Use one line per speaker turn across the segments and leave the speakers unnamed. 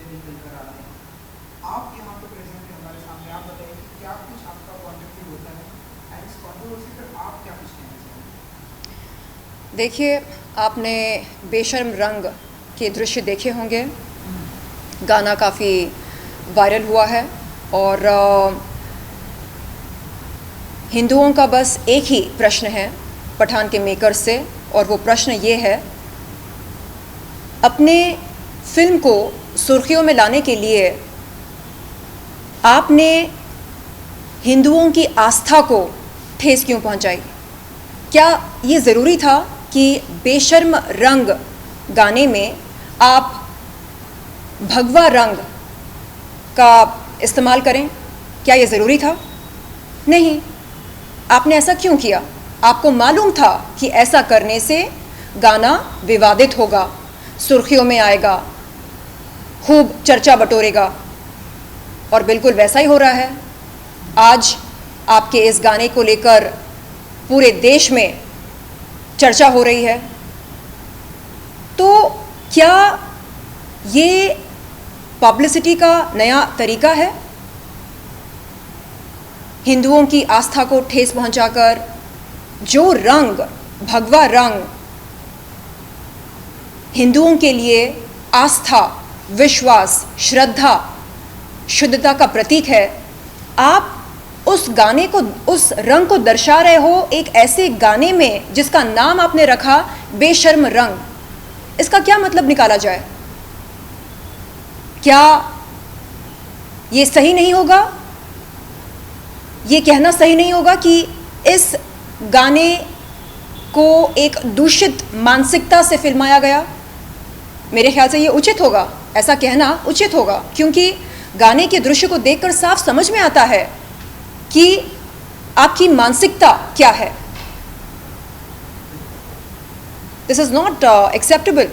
से निकल कर आते हैं। आप यहाँ पे प्रेजेंट हैं हमारे सामने, आप बताइए कि क्या कुछ आपका पॉइंट ऑफ व्यू होता है एंड इस कंट्रोवर्सी पर आप क्या कुछ कहना चाहेंगे?
देखिए, आपने बेशर्म रंग के दृश्य देखे होंगे। गाना काफ़ी वायरल हुआ है और हिंदुओं का बस एक ही प्रश्न है पठान के मेकर से, और वो प्रश्न ये है, अपने फिल्म को सुर्खियों में लाने के लिए आपने हिंदुओं की आस्था को ठेस क्यों पहुंचाई? क्या ये ज़रूरी था कि बेशर्म रंग गाने में आप भगवा रंग का इस्तेमाल करें? क्या ये ज़रूरी था? नहीं। आपने ऐसा क्यों किया? आपको मालूम था कि ऐसा करने से गाना विवादित होगा, सुर्खियों में आएगा, खूब चर्चा बटोरेगा, और बिल्कुल वैसा ही हो रहा है। आज आपके इस गाने को लेकर पूरे देश में चर्चा हो रही है। तो क्या ये पब्लिसिटी का नया तरीका है? हिंदुओं की आस्था को ठेस पहुंचाकर जो रंग, भगवा रंग, हिंदुओं के लिए आस्था, विश्वास, श्रद्धा, शुद्धता का प्रतीक है, आप उस गाने को, उस रंग को दर्शा रहे हो एक ऐसे गाने में जिसका नाम आपने रखा बेशर्म रंग। इसका क्या मतलब निकाला जाए? क्या ये सही नहीं होगा? ये कहना सही नहीं होगा कि इस गाने को एक दूषित मानसिकता से फिल्माया गया? मेरे ख्याल से ये उचित होगा, ऐसा कहना उचित होगा, क्योंकि गाने के दृश्य को देखकर साफ समझ में आता है कि आपकी मानसिकता क्या है। This is not acceptable.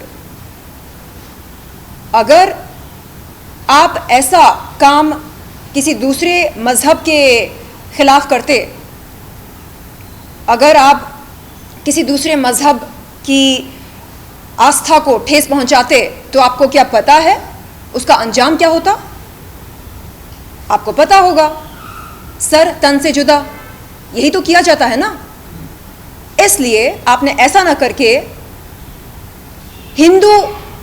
अगर आप ऐसा काम किसी दूसरे मजहब के खिलाफ करते, अगर आप किसी दूसरे मजहब की आस्था को ठेस पहुंचाते, तो आपको क्या पता है उसका अंजाम क्या होता? आपको पता होगा, सर तन से जुदा, यही तो किया जाता है ना। इसलिए आपने ऐसा ना करके हिंदू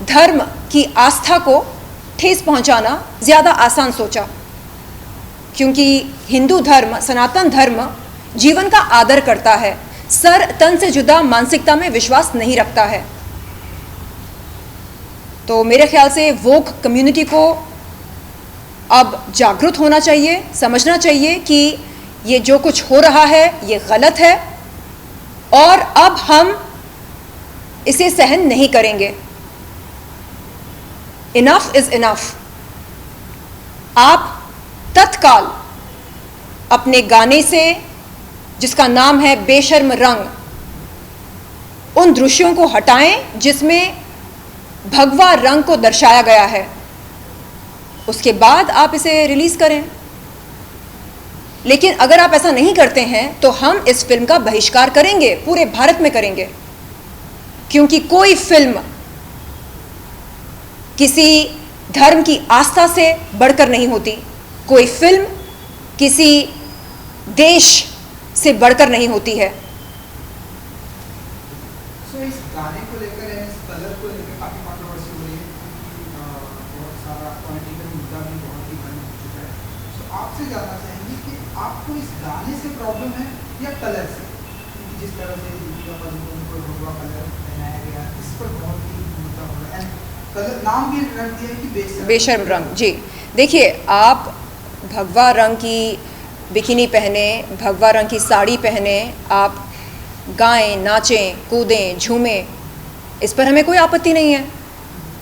धर्म की आस्था को ठेस पहुंचाना ज़्यादा आसान सोचा, क्योंकि हिंदू धर्म, सनातन धर्म जीवन का आदर करता है, सर तन से जुदा मानसिकता में विश्वास नहीं रखता है। तो मेरे ख्याल से वोक कम्युनिटी को अब जागरूक होना चाहिए, समझना चाहिए कि ये जो कुछ हो रहा है ये गलत है, और अब हम इसे सहन नहीं करेंगे। Enough is enough. आप तत्काल अपने गाने से, जिसका नाम है बेशर्म रंग, उन दृश्यों को हटाएं जिसमें भगवा रंग को दर्शाया गया है। उसके बाद आप इसे रिलीज करें। लेकिन अगर आप ऐसा नहीं करते हैं तो हम इस फिल्म का बहिष्कार करेंगे, पूरे भारत में करेंगे, क्योंकि कोई फिल्म किसी धर्म की आस्था से बढ़कर नहीं होती, कोई फिल्म किसी देश से बढ़कर नहीं होती है।
सो इस गाने को लेकर, इस कलर को लेकर काफी कंट्रोवर्सी हो रही है, बहुत सारा पॉलिटिकल मुद्दा भी बहुत ही बन चुका है। सो आपसे जानना चाहेंगे कि आपको इस गाने से प्रॉब्लम है या कलर से? क्योंकि जिस तरह से दीपिका पादुकोण को भगवा कलर पहनाया गया, इस पर बहुत ही मुद्दा हो रहा है। कलर नाम भी रख दिया है कि
बेशर्म रंग। जी देखिए, आप भगवा रंग की बिकिनी पहने, भगवा रंग की साड़ी पहने, आप गाएं, नाचें, कूदें, झूमें, इस पर हमें कोई आपत्ति नहीं है।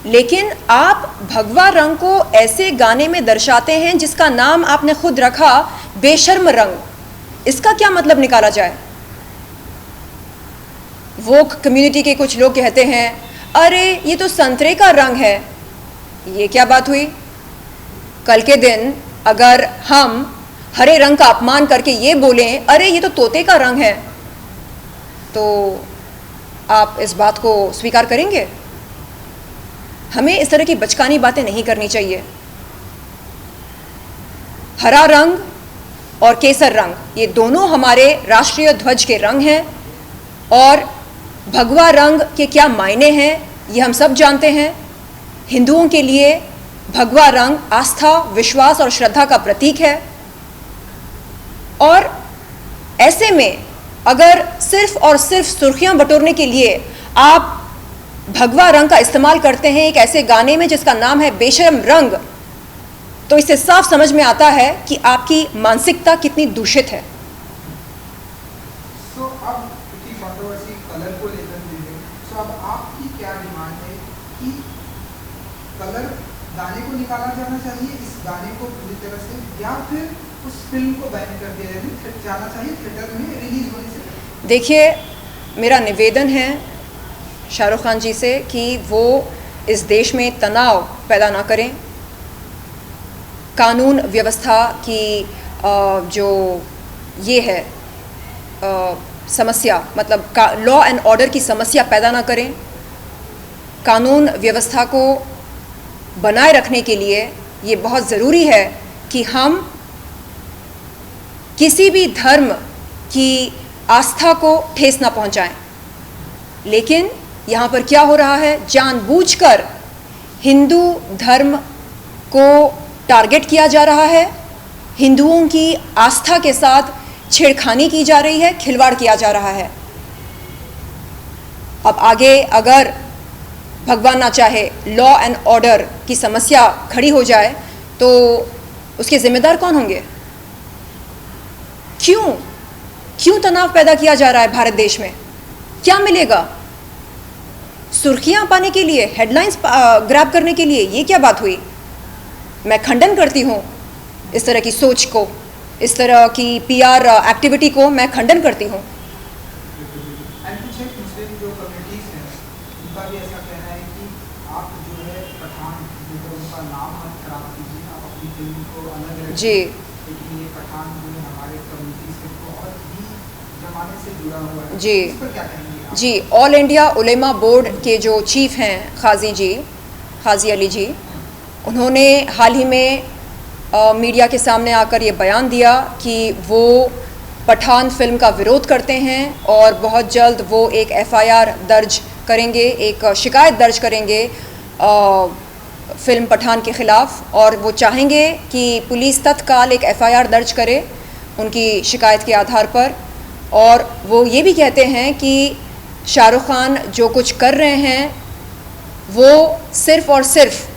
लेकिन आप भगवा रंग को ऐसे गाने में दर्शाते हैं जिसका नाम आपने खुद रखा बेशर्म रंग, इसका क्या मतलब निकाला जाए? वोक कम्युनिटी के कुछ लोग कहते हैं, अरे ये तो संतरे का रंग है। ये क्या बात हुई? कल के दिन अगर हम हरे रंग का अपमान करके ये बोलें, अरे ये तो तोते का रंग है, तो आप इस बात को स्वीकार करेंगे? हमें इस तरह की बचकानी बातें नहीं करनी चाहिए। हरा रंग और केसर रंग ये दोनों हमारे राष्ट्रीय ध्वज के रंग हैं, और भगवा रंग के क्या मायने हैं ये हम सब जानते हैं। हिंदुओं के लिए भगवा रंग आस्था, विश्वास और श्रद्धा का प्रतीक है, और ऐसे में अगर सिर्फ और सिर्फ सुर्खियां बटोरने के लिए आप भगवा रंग का इस्तेमाल करते हैं एक ऐसे गाने में जिसका नाम है बेशर्म रंग, तो इससे साफ समझ में आता है कि आपकी मानसिकता कितनी दूषित है।
सो अब क्योंकि कंट्रोवर्सी कलर को लेकर हुई है, सो अब आपकी क्या डिमांड है कि कलर गाने को निकाला जाना चाहिए, इस गाने को पूरी तरह से, या फिर उस फिल्म को बैन कर दिया जाना चाहिए थिएटर में रिलीज होने से पहले?
देखिए, मेरा निवेदन है शाहरुख खान जी से कि वो इस देश में तनाव पैदा ना करें। कानून व्यवस्था की जो ये है समस्या, मतलब लॉ एंड ऑर्डर की समस्या पैदा ना करें। कानून व्यवस्था को बनाए रखने के लिए ये बहुत ज़रूरी है कि हम किसी भी धर्म की आस्था को ठेस ना पहुंचाएं। लेकिन यहाँ पर क्या हो रहा है, जानबूझकर हिंदू धर्म को टारगेट किया जा रहा है, हिंदुओं की आस्था के साथ छेड़खानी की जा रही है, खिलवाड़ किया जा रहा है। अब आगे अगर भगवान ना चाहे लॉ एंड ऑर्डर की समस्या खड़ी हो जाए तो उसके जिम्मेदार कौन होंगे? क्यों तनाव पैदा किया जा रहा है भारत देश में? क्या मिलेगा? सुर्खियां पाने के लिए, हेडलाइंस ग्रैब करने के लिए? ये क्या बात हुई? मैं खंडन करती हूँ इस तरह की सोच को, इस तरह की पीआर एक्टिविटी को मैं खंडन करती हूँ। जी जी जी, ऑल इंडिया उलेमा बोर्ड के जो चीफ हैं काजी अली जी, उन्होंने हाल ही में मीडिया के सामने आकर ये बयान दिया कि वो पठान फिल्म का विरोध करते हैं और बहुत जल्द वो एक एफआईआर दर्ज करेंगे, एक शिकायत दर्ज करेंगे फिल्म पठान के ख़िलाफ़, और वो चाहेंगे कि पुलिस तत्काल एक एफआईआर दर्ज करे उनकी शिकायत के आधार पर। और वो ये भी कहते हैं कि शाहरुख खान जो कुछ कर रहे हैं वो सिर्फ़ और सिर्फ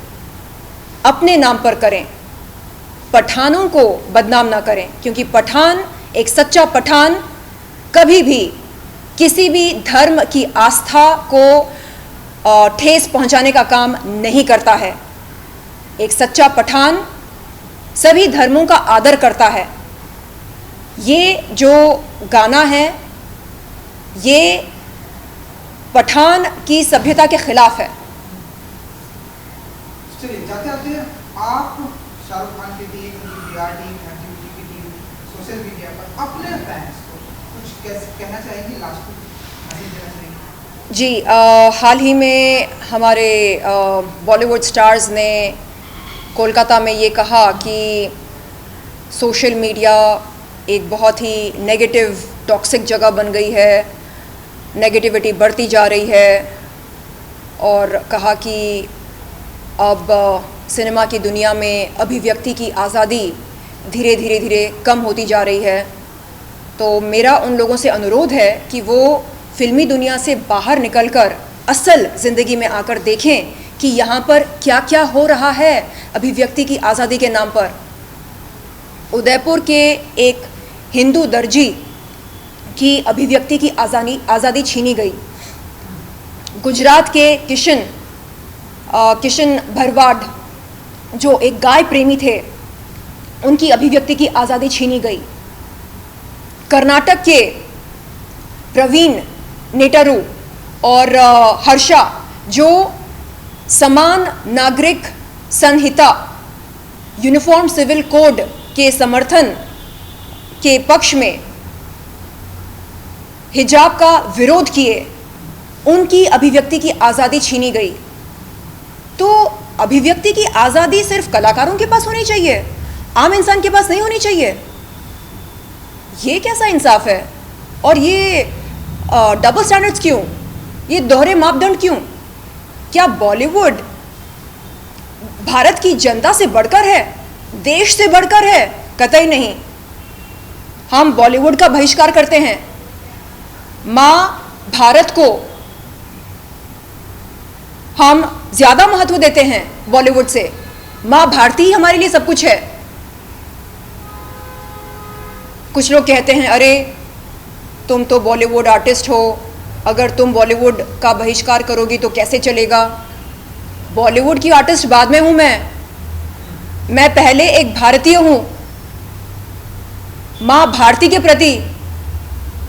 अपने नाम पर करें, पठानों को बदनाम ना करें, क्योंकि पठान, एक सच्चा पठान कभी भी किसी भी धर्म की आस्था को ठेस पहुंचाने का काम नहीं करता है। एक सच्चा पठान सभी धर्मों का आदर करता है। ये जो गाना है ये पठान की सभ्यता के खिलाफ है।
चलिए जाते आते आप शाहरुख खान की टीम, PR टीम, एक्टिविटी की टीम, सोशल मीडिया पर अपने फैंस को कुछ कहना चाहेंगे, लास्ट में मैसेज देना चाहेंगे?
जी, हाल ही में हमारे बॉलीवुड स्टार्स ने कोलकाता में ये कहा कि सोशल मीडिया एक बहुत ही नेगेटिव, टॉक्सिक जगह बन गई है, नेगेटिविटी बढ़ती जा रही है, और कहा कि अब सिनेमा की दुनिया में अभिव्यक्ति की आज़ादी धीरे धीरे कम होती जा रही है। तो मेरा उन लोगों से अनुरोध है कि वो फिल्मी दुनिया से बाहर निकलकर असल ज़िंदगी में आकर देखें कि यहाँ पर क्या क्या हो रहा है अभिव्यक्ति की आज़ादी के नाम पर। उदयपुर के एक हिंदू दर्जी की अभिव्यक्ति की आज़ादी छीनी गई। गुजरात के किशन भरवाड जो एक गाय प्रेमी थे, उनकी अभिव्यक्ति की आज़ादी छीनी गई। कर्नाटक के प्रवीण नेटरू और हर्षा जो समान नागरिक संहिता, यूनिफॉर्म सिविल कोड के समर्थन के पक्ष में हिजाब का विरोध किए, उनकी अभिव्यक्ति की आज़ादी छीनी गई। तो अभिव्यक्ति की आज़ादी सिर्फ कलाकारों के पास होनी चाहिए, आम इंसान के पास नहीं होनी चाहिए? ये कैसा इंसाफ है? और ये डबल स्टैंडर्ड्स क्यों? ये दोहरे मापदंड क्यों? क्या बॉलीवुड भारत की जनता से बढ़कर है, देश से बढ़कर है? कतई नहीं। हम बॉलीवुड का बहिष्कार करते हैं। माँ भारत को हम ज्यादा महत्व देते हैं बॉलीवुड से। माँ भारती ही हमारे लिए सब कुछ है। कुछ लोग कहते हैं अरे तुम तो बॉलीवुड आर्टिस्ट हो, अगर तुम बॉलीवुड का बहिष्कार करोगी तो कैसे चलेगा? बॉलीवुड की आर्टिस्ट बाद में हूं मैं पहले एक भारतीय हूं। माँ भारती के प्रति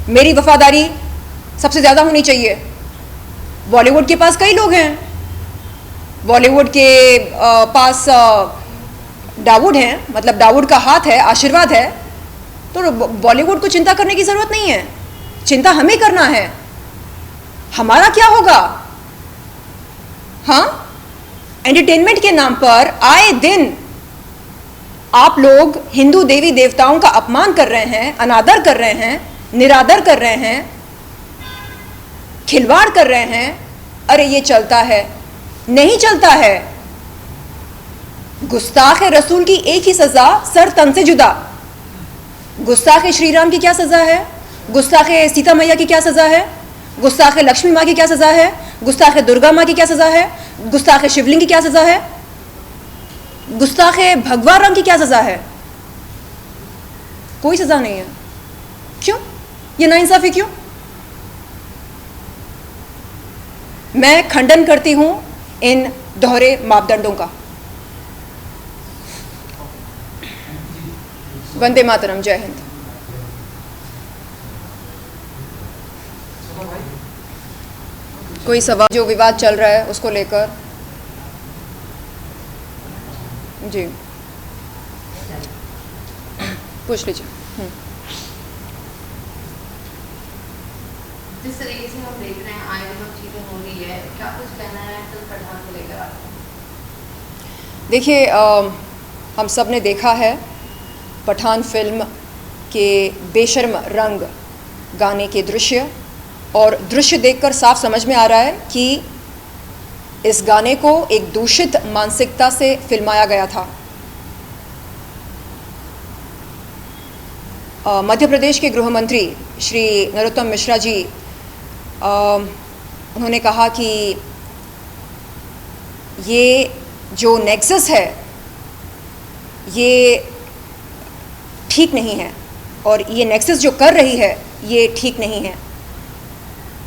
मेरी वफादारी सबसे ज़्यादा होनी चाहिए। बॉलीवुड के पास कई लोग हैं, बॉलीवुड के पास दाऊद हैं, मतलब दाऊद का हाथ है, आशीर्वाद है, तो बॉलीवुड को चिंता करने की ज़रूरत नहीं है। चिंता हमें करना है, हमारा क्या होगा? हाँ, एंटरटेनमेंट के नाम पर आए दिन आप लोग हिंदू देवी देवताओं का अपमान कर रहे हैं, अनादर कर रहे हैं, निरादर कर रहे हैं, खिलवाड़ कर रहे हैं। अरे ये चलता है? नहीं चलता है। गुस्ताख रसूल की एक ही सजा, सर तन से जुदा। गुस्ताख श्री राम की क्या सजा है? गुस्ताख सीता मैया की क्या सजा है? गुस्ताख लक्ष्मी माँ की क्या सजा है? गुस्ताख दुर्गा माँ की क्या सजा है? गुस्ताख शिवलिंग की क्या सजा है? गुस्ताख भगवा रंग की क्या सजा है? कोई सजा नहीं है। क्यों? ये नाइंसाफी क्यों? मैं खंडन करती हूं इन दोहरे मापदंडों का। वंदे मातरम, जय हिंद। कोई सवाल जो विवाद चल रहा है उसको लेकर? जी पूछ लीजिए।
जिस तरीके से हम देख रहे हैं आए दिन चीजें हो रही है, क्या कुछ कहना है फिल्म पठान को लेकर आपको?
देखिए, हम सब ने देखा है पठान फिल्म के बेशर्म रंग गाने के दृश्य, और दृश्य देखकर साफ समझ में आ रहा है कि इस गाने को एक दूषित मानसिकता से फिल्माया गया था। मध्य प्रदेश के गृह मंत्री श्री नरोत्तम मिश्रा जी, उन्होंने कहा कि ये जो नेक्सस है ये ठीक नहीं है, और ये नेक्सस जो कर रही है ये ठीक नहीं है।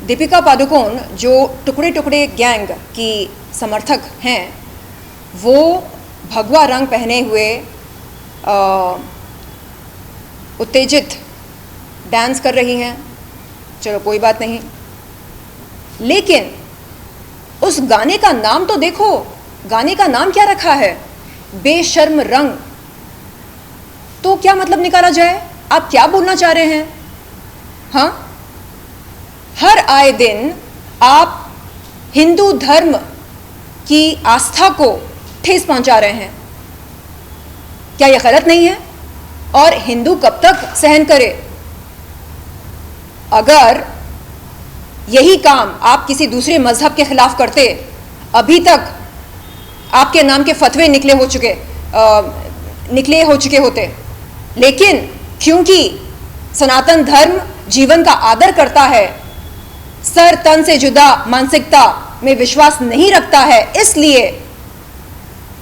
दीपिका पादुकोण जो टुकड़े टुकड़े गैंग की समर्थक हैं, वो भगवा रंग पहने हुए उत्तेजित डांस कर रही हैं। चलो कोई बात नहीं, लेकिन उस गाने का नाम तो देखो। गाने का नाम क्या रखा है? बेशर्म रंग। तो क्या मतलब निकाला जाए? आप क्या बोलना चाह रहे हैं? हाँ, हर आए दिन आप हिंदू धर्म की आस्था को ठेस पहुंचा रहे हैं। क्या यह गलत नहीं है? और हिंदू कब तक सहन करे? अगर यही काम आप किसी दूसरे मजहब के खिलाफ करते, अभी तक आपके नाम के फतवे निकले हो चुके होते। लेकिन क्योंकि सनातन धर्म जीवन का आदर करता है, सर तन से जुदा मानसिकता में विश्वास नहीं रखता है, इसलिए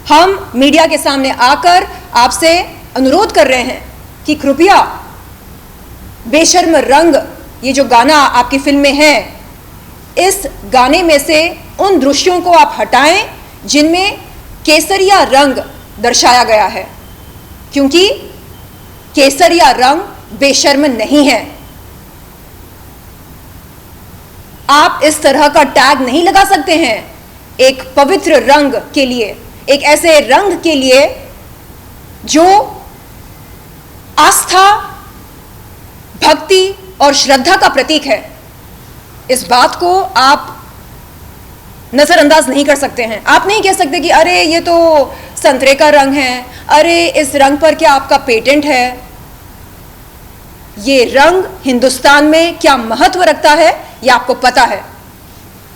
हम मीडिया के सामने आकर आपसे अनुरोध कर रहे हैं कि कृपया बेशर्म रंग, ये जो गाना आपकी फिल्म में है, इस गाने में से उन दृश्यों को आप हटाएं जिनमें केसरिया रंग दर्शाया गया है, क्योंकि केसरिया रंग बेशर्म नहीं है। आप इस तरह का टैग नहीं लगा सकते हैं एक पवित्र रंग के लिए, एक ऐसे रंग के लिए जो आस्था, भक्ति और श्रद्धा का प्रतीक है। इस बात को आप नज़रअंदाज नहीं कर सकते हैं। आप नहीं कह सकते कि अरे ये तो संतरे का रंग है, अरे इस रंग पर क्या आपका पेटेंट है। ये रंग हिंदुस्तान में क्या महत्व रखता है ये आपको पता है।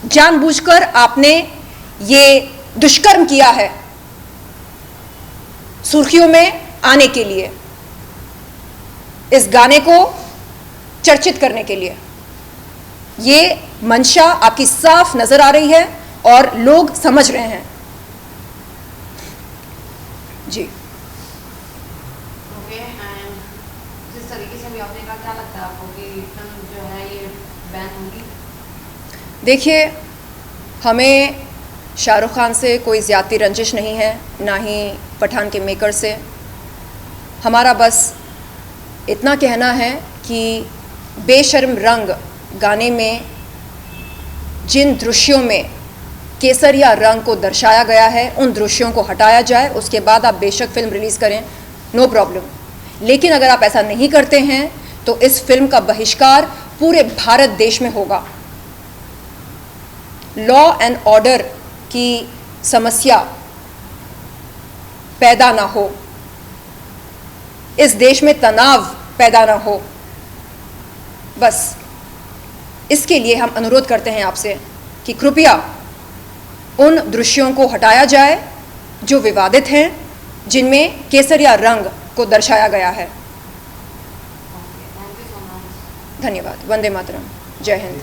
जानबूझकर आपने ये दुष्कर्म किया है सुर्खियों में आने के लिए, इस गाने को चर्चित करने के लिए। ये मंशा आपकी साफ नजर आ रही है और लोग समझ रहे हैं। जी
ओके, एंड जिस तरीके से भी आपने कहा, क्या लगता है आपको कि फिल्म जो है ये बैन होगी?
देखिए, हमें शाहरुख खान से कोई ज़्यादती रंजिश नहीं है, ना ही पठान के मेकर से। हमारा बस इतना कहना है कि बेशर्म रंग गाने में जिन दृश्यों में केसरिया रंग को दर्शाया गया है उन दृश्यों को हटाया जाए। उसके बाद आप बेशक फिल्म रिलीज़ करें, नो प्रॉब्लम। लेकिन अगर आप ऐसा नहीं करते हैं तो इस फिल्म का बहिष्कार पूरे भारत देश में होगा। लॉ एंड ऑर्डर की समस्या पैदा ना हो, इस देश में तनाव पैदा ना हो, बस इसके लिए हम अनुरोध करते हैं आपसे कि कृपया उन दृश्यों को हटाया जाए जो विवादित हैं, जिनमें केसरिया रंग को दर्शाया गया है।
Thank you so much.
धन्यवाद। वंदे मातरम। जय हिंद।